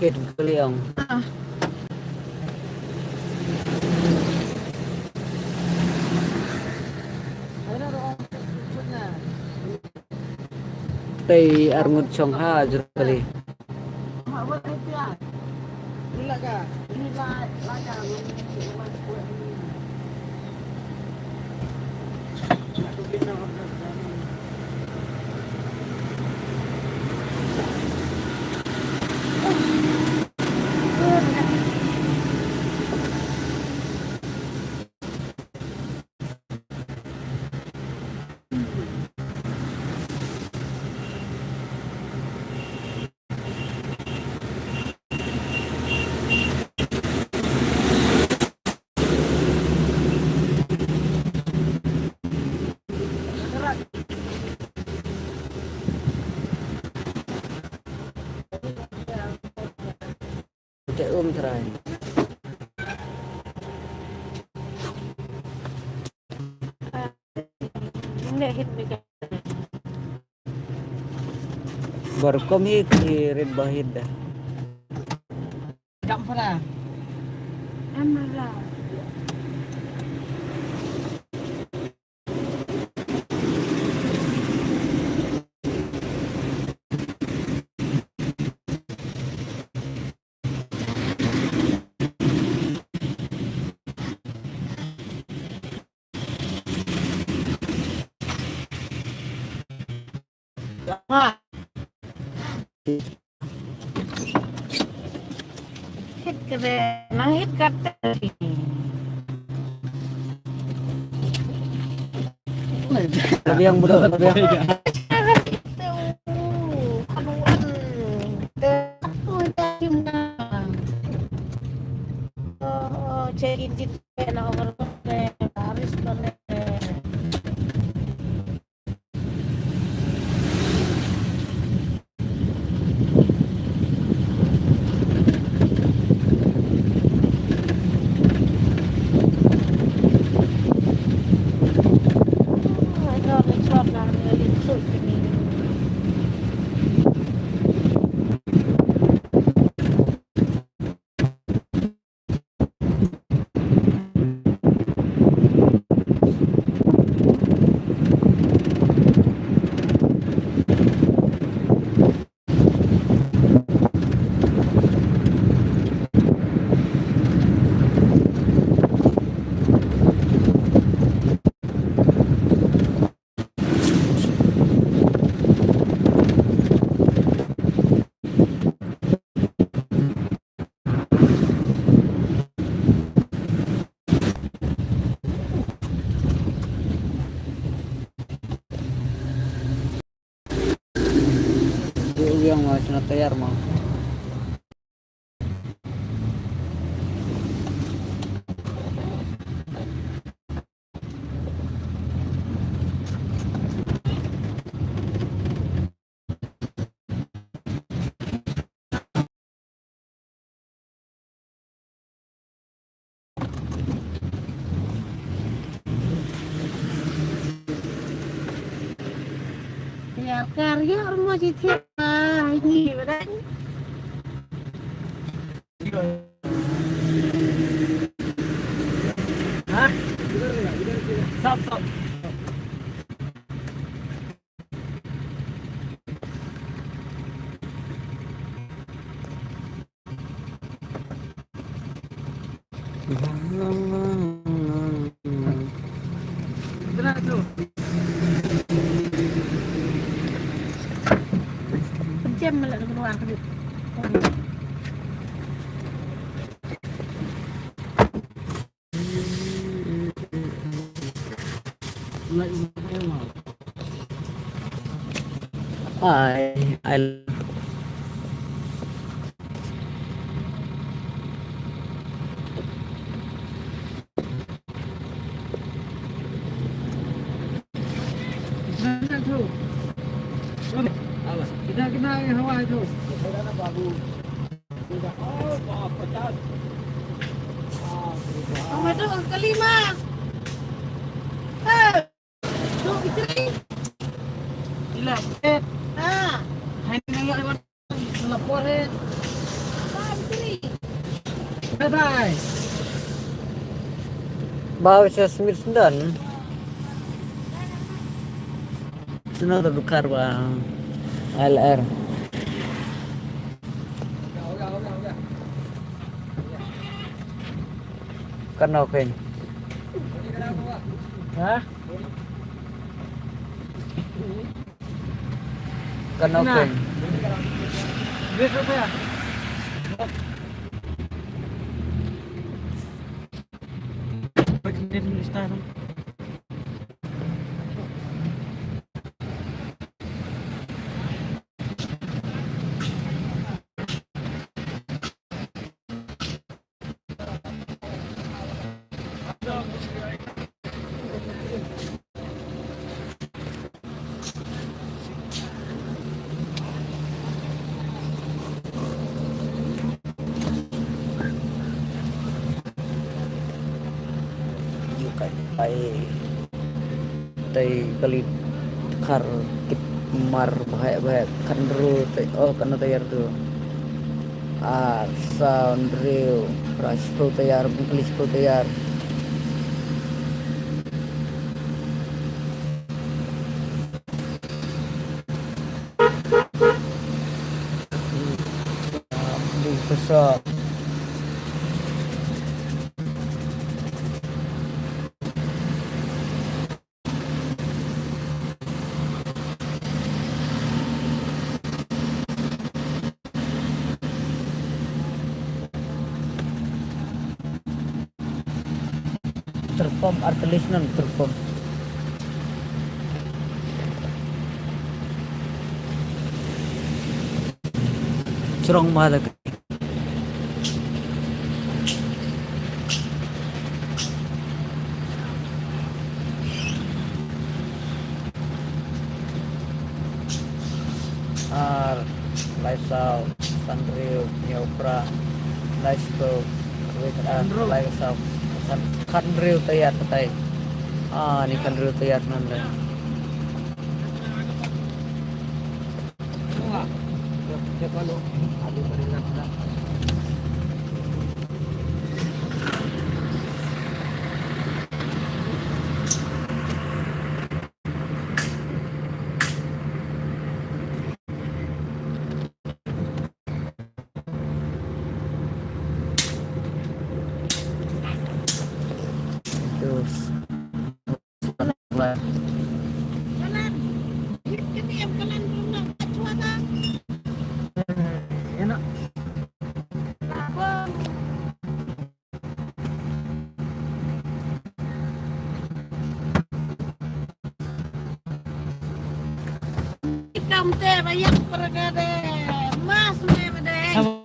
Kid Kaliong. Ah. Tay Arngut Chong Ha Jurali. Cek terai. Hindi hit bigay. Barkom hi Red Bahid. Jam pala. Amara. Hit kere, nah hit kata. Tapi yang betul tapi yang Cekin kita na overpass harus benar. yang mau senatayar mau. Ya karya rumah cicit ini benar. Hah? Stop, stop. Tenang tu. Jam malah keluar ke. I Tenang tu. Kita kena Hawaii tu. Nomor 2 kelima. Tu istri. Gila. Ah, Hai nengok lewat lapor Bye. Bawa sa Smithson. Sunod na dukar ba? LR. Kan okay. Hah? Kan okay. Besok ya? Pag-init mo listahan. Ay tay kali kar kit mar bahaya kan ru tay oh kan tayar tu sound real price pro tayar bungklis pro tayar di besar terpom artilis nan terpom cerong malag Laisau Sanrio Nyopra Laisco with Laisau Kanrio tayar patay ni Kanrio tayar nanda Siapa lo? Aduh, berinak dah. terus Kalan. Ini yang kalan belum cuaca. Enak. Abang. Ikam teh banyak pergade. Mas me bade.